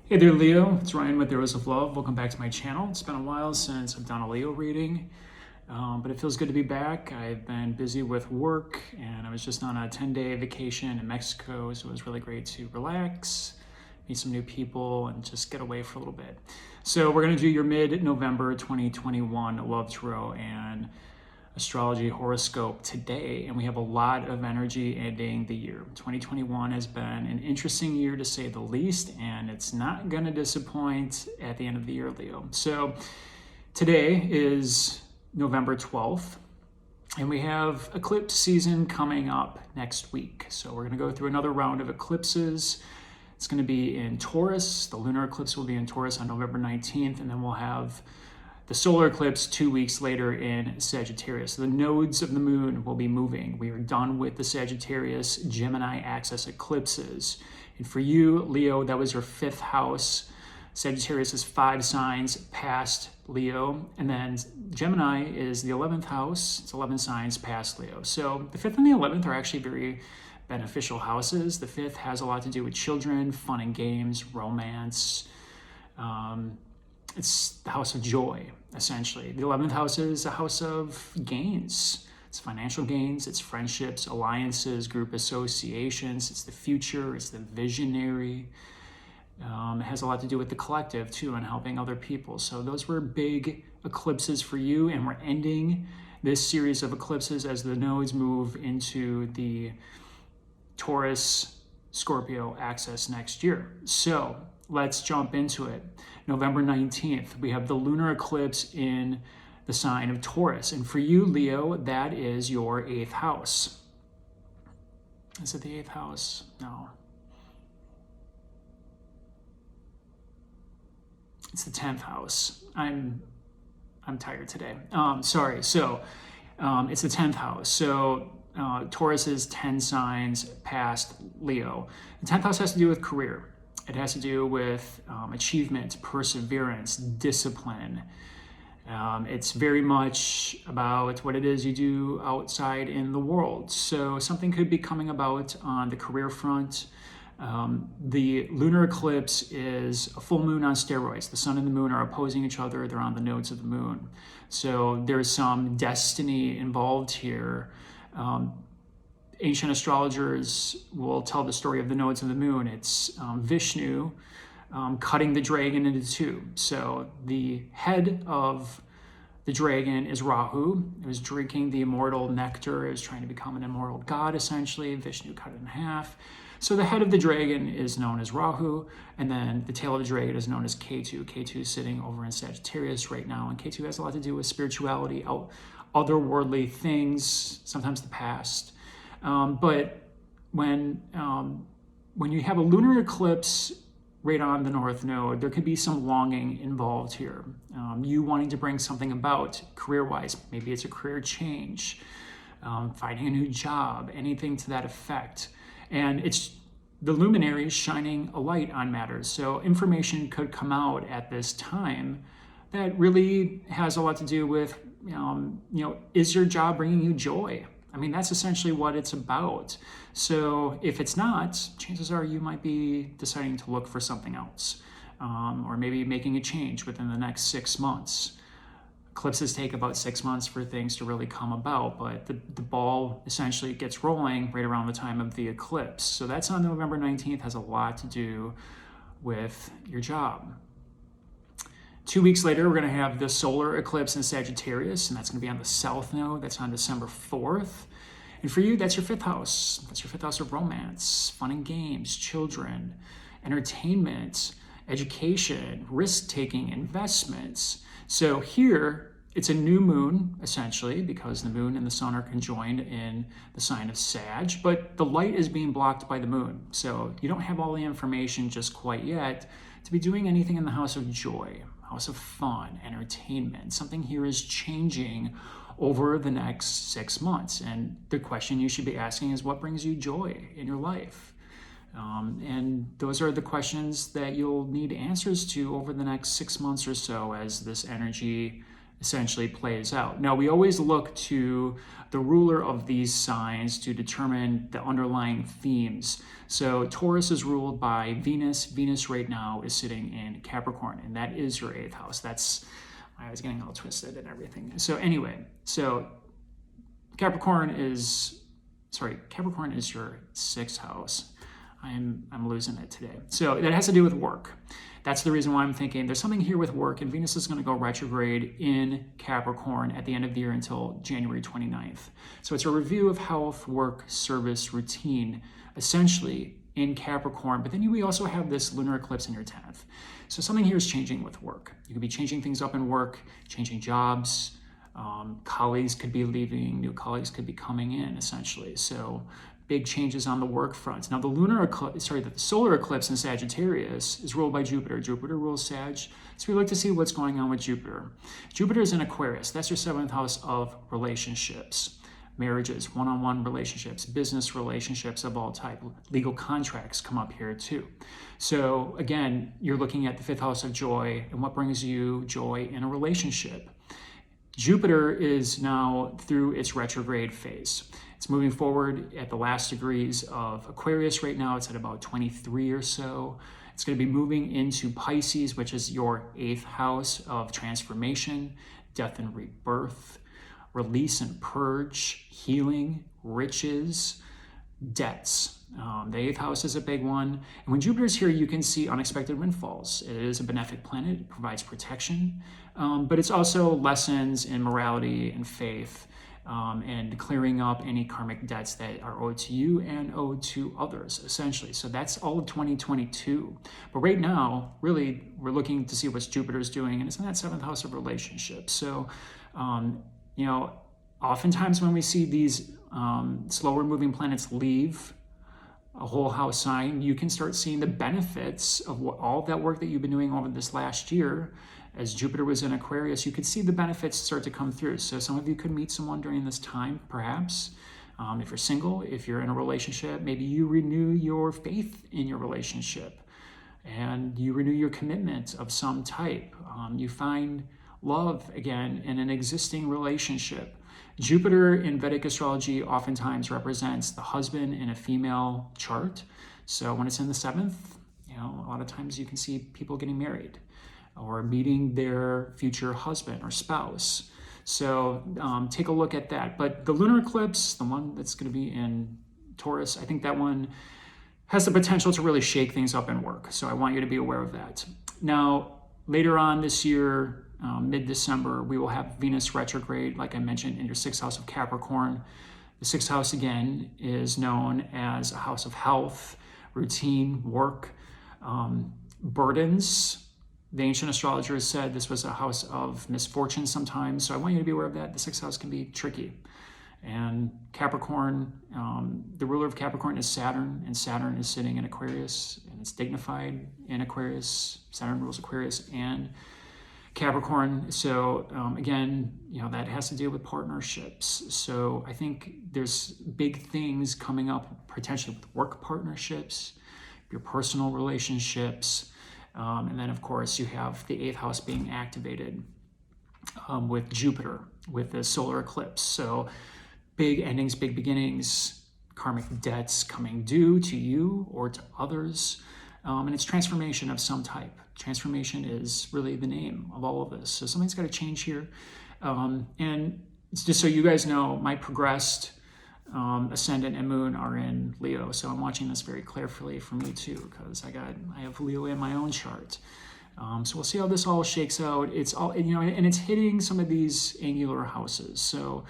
Hey there, Leo. It's Ryan with Arrows of Love. Welcome back to my channel. It's been a while since I've done a Leo reading, but it feels good to be back. I've been busy with work, and I was just on a 10-day vacation in Mexico, so it was really great to relax, meet some new people, and just get away for a little bit. So we're going to do your mid-November 2021 Love Tarot and Astrology horoscope today, and we have a lot of energy ending the year. 2021 has been an interesting year to say the least, and it's not going to disappoint at the end of the year, Leo. So today is November 12th, and we have eclipse season coming up next week. So we're going to go through another round of eclipses. It's going to be in Taurus. The lunar eclipse will be in Taurus on November 19th, and then we'll have the solar eclipse 2 weeks later in Sagittarius. So the nodes of the moon will be moving. We are done with the Sagittarius Gemini axis eclipses. And for you, Leo, that was your 5th house. Sagittarius is 5 signs past Leo. And then Gemini is the 11th house. It's 11 signs past Leo. So the 5th and the 11th are actually very beneficial houses. The 5th has a lot to do with children, fun and games, romance. It's the house of joy, essentially. The 11th house is a house of gains. It's financial gains, it's friendships, alliances, group associations, it's the future, it's the visionary. It has a lot to do with the collective, too, and helping other people. So those were big eclipses for you, and we're ending this series of eclipses as the nodes move into the Taurus-Scorpio axis next year. So let's jump into it. November 19th, we have the lunar eclipse in the sign of Taurus. And for you, Leo, that is your 8th house. Is it the 8th house? No. It's the 10th house. I'm tired today. Sorry. So it's the 10th house. So Taurus is 10 signs past Leo. The 10th house has to do with career. It has to do with achievement, perseverance, discipline. It's very much about what it is you do outside in the world. So something could be coming about on the career front. The lunar eclipse is a full moon on steroids. The sun and the moon are opposing each other. They're on the nodes of the moon. So there's some destiny involved here. Ancient astrologers will tell the story of the nodes of the moon. It's Vishnu cutting the dragon into 2. So the head of the dragon is Rahu. It was drinking the immortal nectar. It was trying to become an immortal god, essentially. Vishnu cut it in half. So the head of the dragon is known as Rahu, and then the tail of the dragon is known as Ketu. Ketu is sitting over in Sagittarius right now, and Ketu has a lot to do with spirituality, otherworldly things, sometimes the past. But when you have a lunar eclipse right on the north node, there could be some longing involved here. You wanting to bring something about career-wise. Maybe it's a career change, finding a new job, anything to that effect. And it's the luminaries shining a light on matters. So information could come out at this time that really has a lot to do with, is your job bringing you joy? I mean, that's essentially what it's about. So if it's not, chances are you might be deciding to look for something else, or maybe making a change within the next 6 months. Eclipses take about 6 months for things to really come about, but the ball essentially gets rolling right around the time of the eclipse. So that's on November 19th, has a lot to do with your job. 2 weeks later, we're going to have the solar eclipse in Sagittarius, and that's going to be on the south node. That's on December 4th. And for you, that's your 5th house. That's your 5th house of romance, fun and games, children, entertainment, education, risk-taking, investments. So here, it's a new moon, essentially, because the moon and the sun are conjoined in the sign of Sag, but the light is being blocked by the moon. So you don't have all the information just quite yet to be doing anything in the house of joy, house of fun, entertainment. Something here is changing over the next 6 months. And the question you should be asking is, what brings you joy in your life? And those are the questions that you'll need answers to over the next 6 months or so as this energy essentially plays out. Now, we always look to the ruler of these signs to determine the underlying themes. So Taurus is ruled by Venus. Venus right now is sitting in Capricorn, and that is your 8th house. I was getting all twisted and everything. So anyway, Capricorn is your 6th house. I'm losing it today. So that has to do with work. That's the reason why I'm thinking there's something here with work, and Venus is going to go retrograde in Capricorn at the end of the year until January 29th. So it's a review of health, work, service, routine, essentially in Capricorn. But then we also have this lunar eclipse in your 10th. So something here is changing with work. You could be changing things up in work, changing jobs. Colleagues could be leaving, new colleagues could be coming in, essentially. So big changes on the work front. Now, the solar eclipse in Sagittarius is ruled by Jupiter. Jupiter rules Sag. So we look to see what's going on with Jupiter. Jupiter is in Aquarius. That's your 7th house of relationships, marriages, one-on-one relationships, business relationships of all type. Legal contracts come up here too. So again, you're looking at the 5th house of joy and what brings you joy in a relationship. Jupiter is now through its retrograde phase. It's moving forward at the last degrees of Aquarius right now. It's at about 23 or so. It's going to be moving into Pisces, which is your 8th house of transformation, death and rebirth, release and purge, healing, riches, debts. The 8th house is a big one. And when Jupiter's here, you can see unexpected windfalls. It is a benefic planet. It provides protection. But it's also lessons in morality and faith, and clearing up any karmic debts that are owed to you and owed to others, essentially. So that's all of 2022. But right now, really, we're looking to see what Jupiter's doing, and it's in that 7th house of relationships. So, oftentimes when we see these slower moving planets leave a whole house sign, you can start seeing the benefits of all that work that you've been doing over this last year. As Jupiter was in Aquarius, you could see the benefits start to come through. So some of you could meet someone during this time, perhaps. If you're single, if you're in a relationship, maybe you renew your faith in your relationship and you renew your commitment of some type. You find love again in an existing relationship. Jupiter in Vedic astrology oftentimes represents the husband in a female chart. So when it's in the 7th, a lot of times you can see people getting married or meeting their future husband or spouse. So take a look at that. But the lunar eclipse, the one that's going to be in Taurus, I think that one has the potential to really shake things up in work. So I want you to be aware of that. Now, later on this year, mid-December, we will have Venus retrograde, like I mentioned, in your 6th house of Capricorn. The 6th house, again, is known as a house of health, routine, work, burdens. The ancient astrologers said this was a house of misfortune sometimes, so I want you to be aware of that. The 6th house can be tricky. And Capricorn, the ruler of Capricorn is Saturn, and Saturn is sitting in Aquarius, and it's dignified in Aquarius. Saturn rules Aquarius and Capricorn. So again, that has to deal with partnerships. So I think there's big things coming up potentially with work partnerships, your personal relationships. And then, of course, you have the 8th house being activated with Jupiter, with the solar eclipse. So big endings, big beginnings, karmic debts coming due to you or to others. And it's transformation of some type. Transformation is really the name of all of this. So something's got to change here. And just so you guys know, my progressed ascendant and moon are in Leo, so I'm watching this very carefully for me too, because I have Leo in my own chart. So we'll see how this all shakes out. It's all, and it's hitting some of these angular houses. So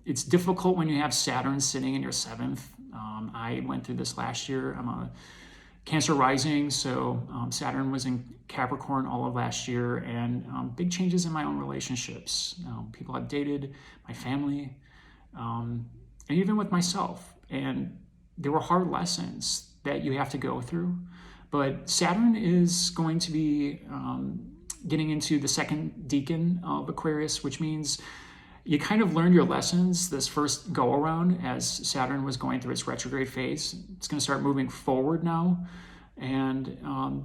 it's difficult when you have Saturn sitting in your 7th. I went through this last year. I'm a Cancer rising, so Saturn was in Capricorn all of last year, and big changes in my own relationships. People I've dated, my family, and even with myself. And there were hard lessons that you have to go through. But Saturn is going to be getting into the 2nd decan of Aquarius, which means you kind of learned your lessons this first go around as Saturn was going through its retrograde phase. It's going to start moving forward now. And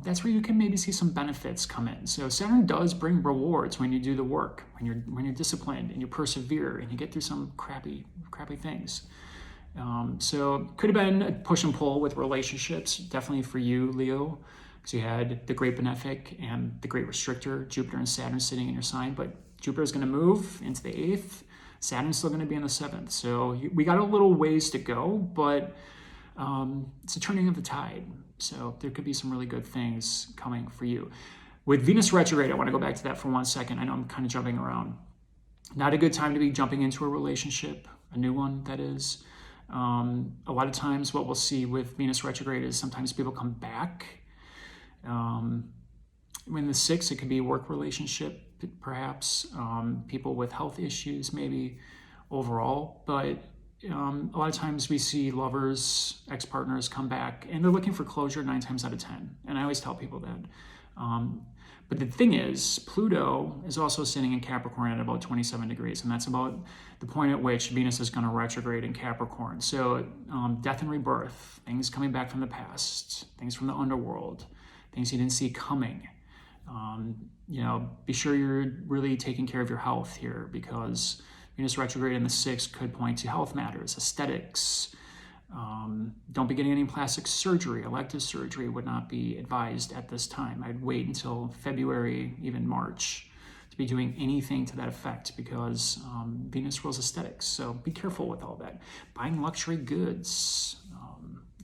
that's where you can maybe see some benefits come in. So Saturn does bring rewards when you do the work, when you're disciplined and you persevere and you get through some crappy things. So could have been a push and pull with relationships, definitely for you, Leo, because you had the Great Benefic and the Great Restrictor, Jupiter and Saturn sitting in your sign. But Jupiter is going to move into the 8th. Saturn's still going to be in the 7th. So we got a little ways to go, but it's a turning of the tide. So there could be some really good things coming for you. With Venus retrograde, I want to go back to that for 1 second. I know I'm kind of jumping around. Not a good time to be jumping into a relationship, a new one, that is. A lot of times what we'll see with Venus retrograde is sometimes people come back. In the 6th, it could be a work relationship, perhaps. People with health issues, maybe, overall. But a lot of times we see lovers, ex-partners come back, and they're looking for closure 9 times out of 10. And I always tell people that. But the thing is, Pluto is also sitting in Capricorn at about 27 degrees, and that's about the point at which Venus is going to retrograde in Capricorn. So death and rebirth, things coming back from the past, things from the underworld, things you didn't see coming. Be sure you're really taking care of your health here, because Venus retrograde in the 6th could point to health matters, aesthetics. Don't be getting any plastic surgery. Elective surgery would not be advised at this time. I'd wait until February, even March, to be doing anything to that effect, because Venus rules aesthetics. So be careful with all that. Buying luxury goods,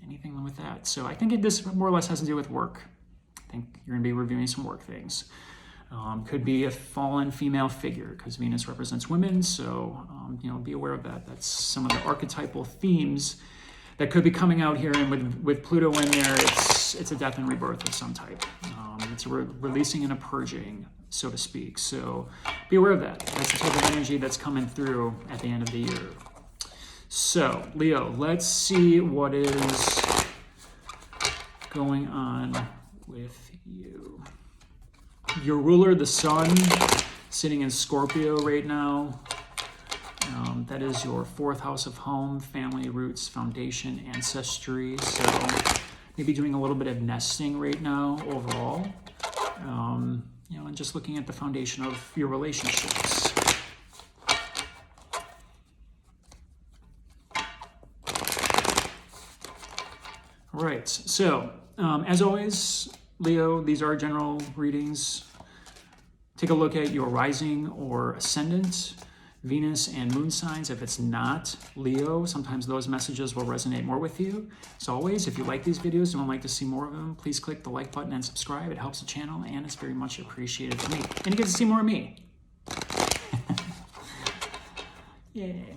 anything with that. So I think this more or less has to do with work. I think you're going to be reviewing some work things. Could be a fallen female figure, because Venus represents women. So, be aware of that. That's some of the archetypal themes that could be coming out here. And with Pluto in there, it's a death and rebirth of some type. It's a releasing and a purging, so to speak. So be aware of that. That's the type of energy that's coming through at the end of the year. So, Leo, let's see what is going on with you. Your ruler, the sun, sitting in Scorpio right now. That is your 4th house of home, family, roots, foundation, ancestry. So maybe doing a little bit of nesting right now overall. And just looking at the foundation of your relationships. All right, so as always, Leo, these are general readings. Take a look at your rising or ascendant, Venus and moon signs. If it's not Leo, sometimes those messages will resonate more with you. As always, if you like these videos and would like to see more of them, please click the like button and subscribe. It helps the channel, and it's very much appreciated for me. And you get to see more of me. Yay.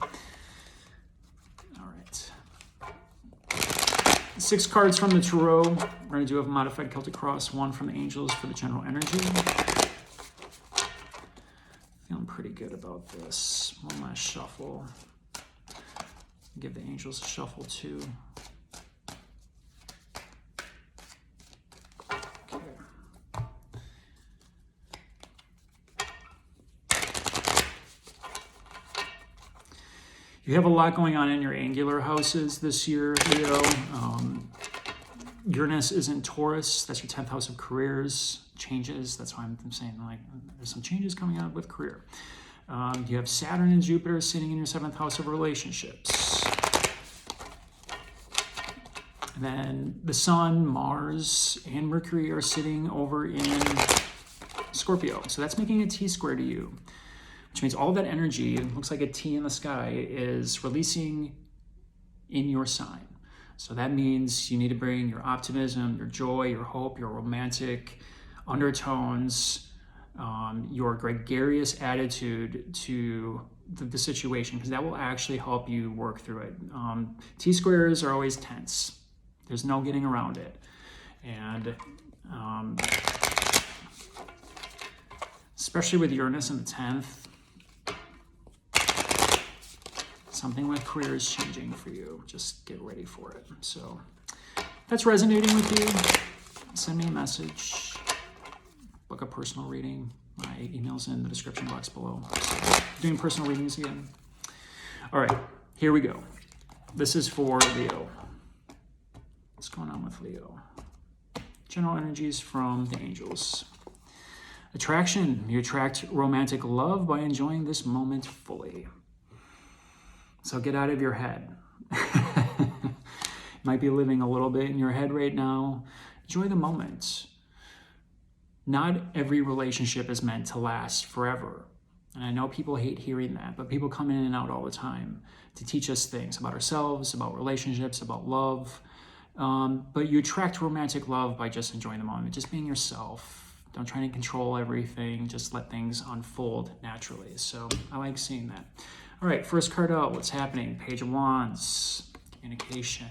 All right. 6 cards from the Tarot. We're going to do a modified Celtic cross, 1 from the angels for the general energy. Feeling pretty good about this. One last shuffle. Give the angels a shuffle too. Okay. You have a lot going on in your angular houses this year, Leo. Uranus is in Taurus. That's your 10th house of careers. Changes. That's why I'm saying, like, there's some changes coming out with career. You have Saturn and Jupiter sitting in your 7th house of relationships. And then the Sun, Mars, and Mercury are sitting over in Scorpio. So that's making a T-square to you, which means all that energy, it looks like a T in the sky, is releasing in your sign. So that means you need to bring your optimism, your joy, your hope, your romantic undertones, your gregarious attitude to the situation, because that will actually help you work through it. T-squares are always tense. There's no getting around it. And especially with Uranus in the 10th, something with career is changing for you. Just get ready for it. So if that's resonating with you, send me a message. Book a personal reading. My email's in the description box below. So, doing personal readings again. All right, here we go. This is for Leo. What's going on with Leo? general energies from the angels. Attraction. You attract romantic love by enjoying this moment fully. So get out of your head. You might be living a little bit in your head right now. Enjoy the moment. Not every relationship is meant to last forever. And I know people hate hearing that, but people come in and out all the time to teach us things about ourselves, about relationships, about love. But you attract romantic love by just enjoying the moment, just being yourself. Don't try to control everything. Just let things unfold naturally. So I like seeing that. All right, first card out. What's happening? Page of Wands. Communication.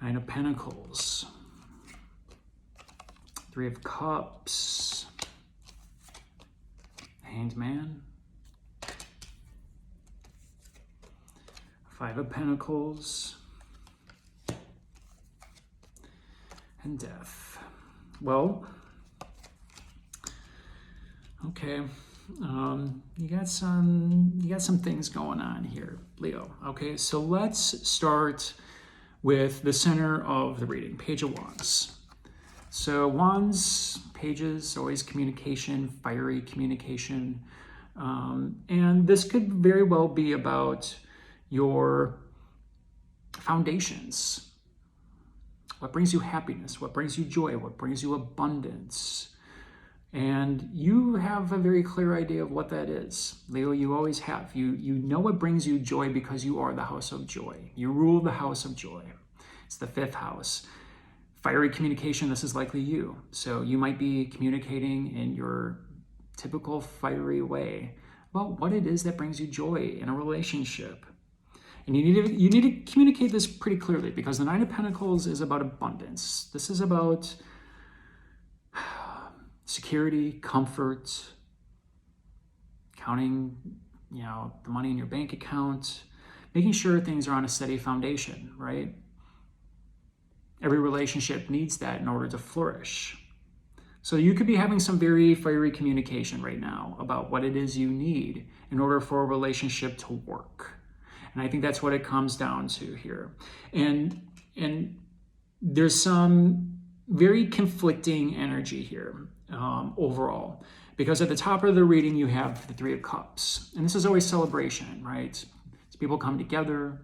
Nine of Pentacles. Three of Cups. Hanged Man. Five of Pentacles. And Death. Well, okay. You got some things going on here, Leo. Okay, so let's start with the center of the reading, Page of Wands. So Wands, pages, always communication, fiery communication. And this could very well be about your foundations. What brings you happiness? What brings you joy? What brings you abundance? And you have a very clear idea of what that is. Leo, you always have. You know what brings you joy because you are the house of joy. You rule the house of joy. It's the fifth house. Fiery communication, this is likely you. So you might be communicating in your typical fiery way about what it is that brings you joy in a relationship. And you need to communicate this pretty clearly, because the Nine of Pentacles is about abundance. This is about security, comfort, counting, the money in your bank account, making sure things are on a steady foundation, right? Every relationship needs that in order to flourish. So you could be having some very fiery communication right now about what it is you need in order for a relationship to work. And I think that's what it comes down to here. And there's some very conflicting energy here overall, because at the top of the reading you have the Three of Cups, and this is always celebration, right? It's people come together.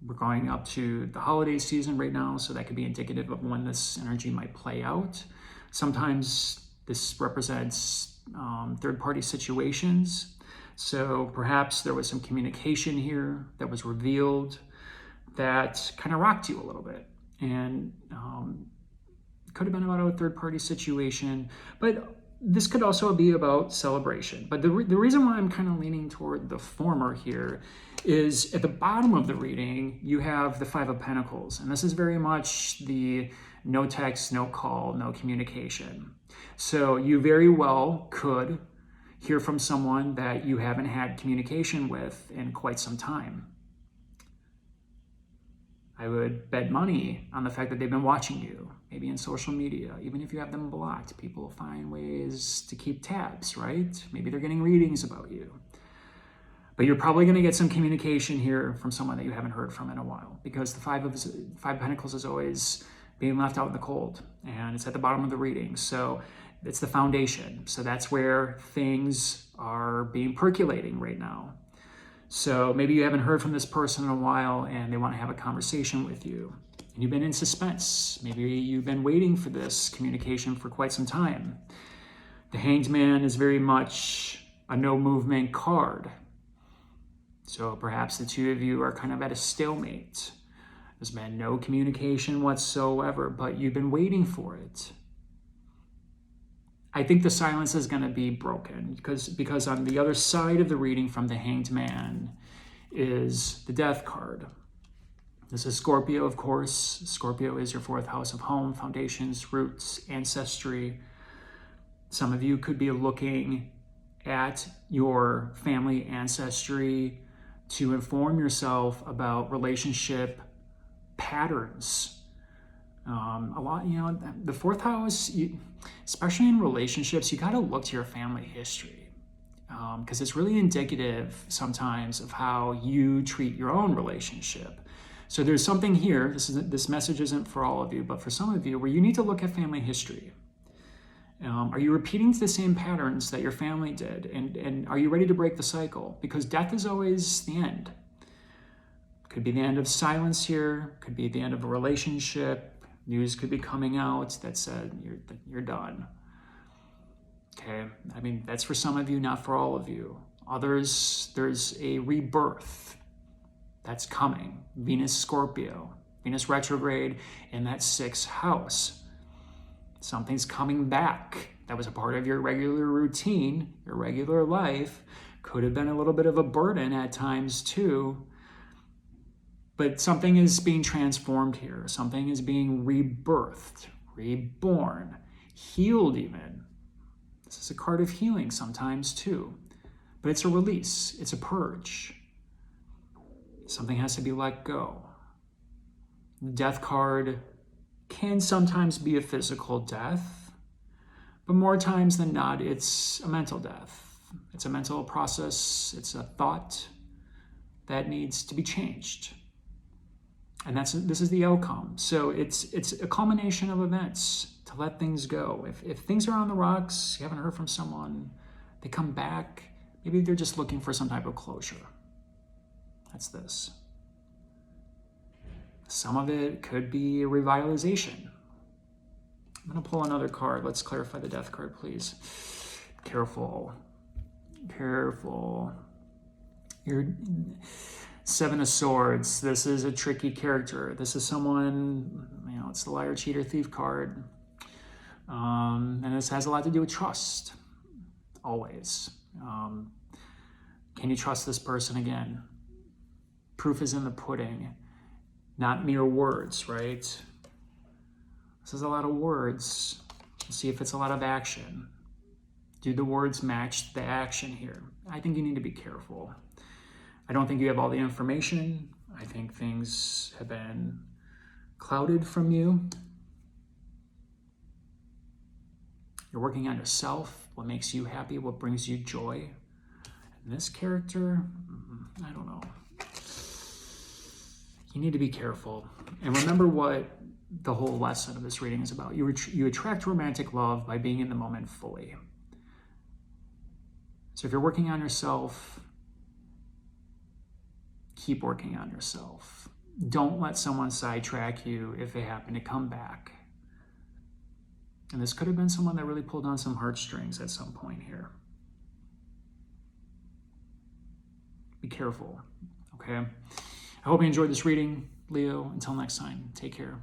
We're going up to the holiday season right now, so that could be indicative of when this energy might play out. Sometimes this represents third-party situations. So perhaps there was some communication here that was revealed that kind of rocked you a little bit. And it could have been about a third-party situation, but this could also be about celebration. But the reason why I'm kind of leaning toward the former here is at the bottom of the reading, you have the Five of Pentacles. And this is very much the no text, no call, no communication. So you very well could hear from someone that you haven't had communication with in quite some time. I would bet money on the fact that they've been watching you, maybe in social media. Even if you have them blocked, people find ways to keep tabs, right? Maybe they're getting readings about you. But you're probably going to get some communication here from someone that you haven't heard from in a while, because the Five of Pentacles is always being left out in the cold, and it's at the bottom of the reading. So it's the foundation. So that's where things are being percolating right now. So maybe you haven't heard from this person in a while and they want to have a conversation with you. And you've been in suspense. Maybe you've been waiting for this communication for quite some time. The Hanged Man is very much a no movement card. So perhaps the two of you are kind of at a stalemate. There's been no communication whatsoever, but you've been waiting for it. I think the silence is going to be broken because on the other side of the reading from the Hanged Man is the Death card. This is Scorpio, of course. Scorpio is your fourth house of home, foundations, roots, ancestry. Some of you could be looking at your family ancestry to inform yourself about relationship patterns. A lot, the fourth house, especially in relationships, you got to look to your family history because it's really indicative sometimes of how you treat your own relationship. So there's something here, this message isn't for all of you, but for some of you, where you need to look at family history. Are you repeating the same patterns that your family did? And are you ready to break the cycle? Because death is always the end. Could be the end of silence here, could be the end of a relationship. News could be coming out that said you're done. Okay, I mean, that's for some of you, not for all of you. Others, there's a rebirth that's coming. Venus Scorpio, Venus retrograde in that 6th house. Something's coming back. That was a part of your regular routine, your regular life. Could have been a little bit of a burden at times too. But something is being transformed here. Something is being rebirthed, reborn, healed even. This is a card of healing sometimes too. But it's a release. It's a purge. Something has to be let go. The death card can sometimes be a physical death, but more times than not, it's a mental death. It's a mental process. It's a thought that needs to be changed. And this is the outcome. So it's a culmination of events to let things go. If things are on the rocks, you haven't heard from someone, they come back, maybe they're just looking for some type of closure. That's this. Some of it could be a revitalization. I'm going to pull another card. Let's clarify the death card, please. Careful. Careful. You're 7 of Swords. This is a tricky character. This is someone, it's the liar, cheater, thief card. And this has a lot to do with trust. Always. Can you trust this person again? Proof is in the pudding. Not mere words, right? This is a lot of words. Let's see if it's a lot of action. Do the words match the action here? I think you need to be careful. I don't think you have all the information. I think things have been clouded from you. You're working on yourself, what makes you happy, what brings you joy. And this character, I don't know. You need to be careful. And remember what the whole lesson of this reading is about. You attract romantic love by being in the moment fully. So if you're working on yourself, keep working on yourself. Don't let someone sidetrack you if they happen to come back. And this could have been someone that really pulled on some heartstrings at some point here. Be careful, okay? I hope you enjoyed this reading, Leo. Until next time, take care.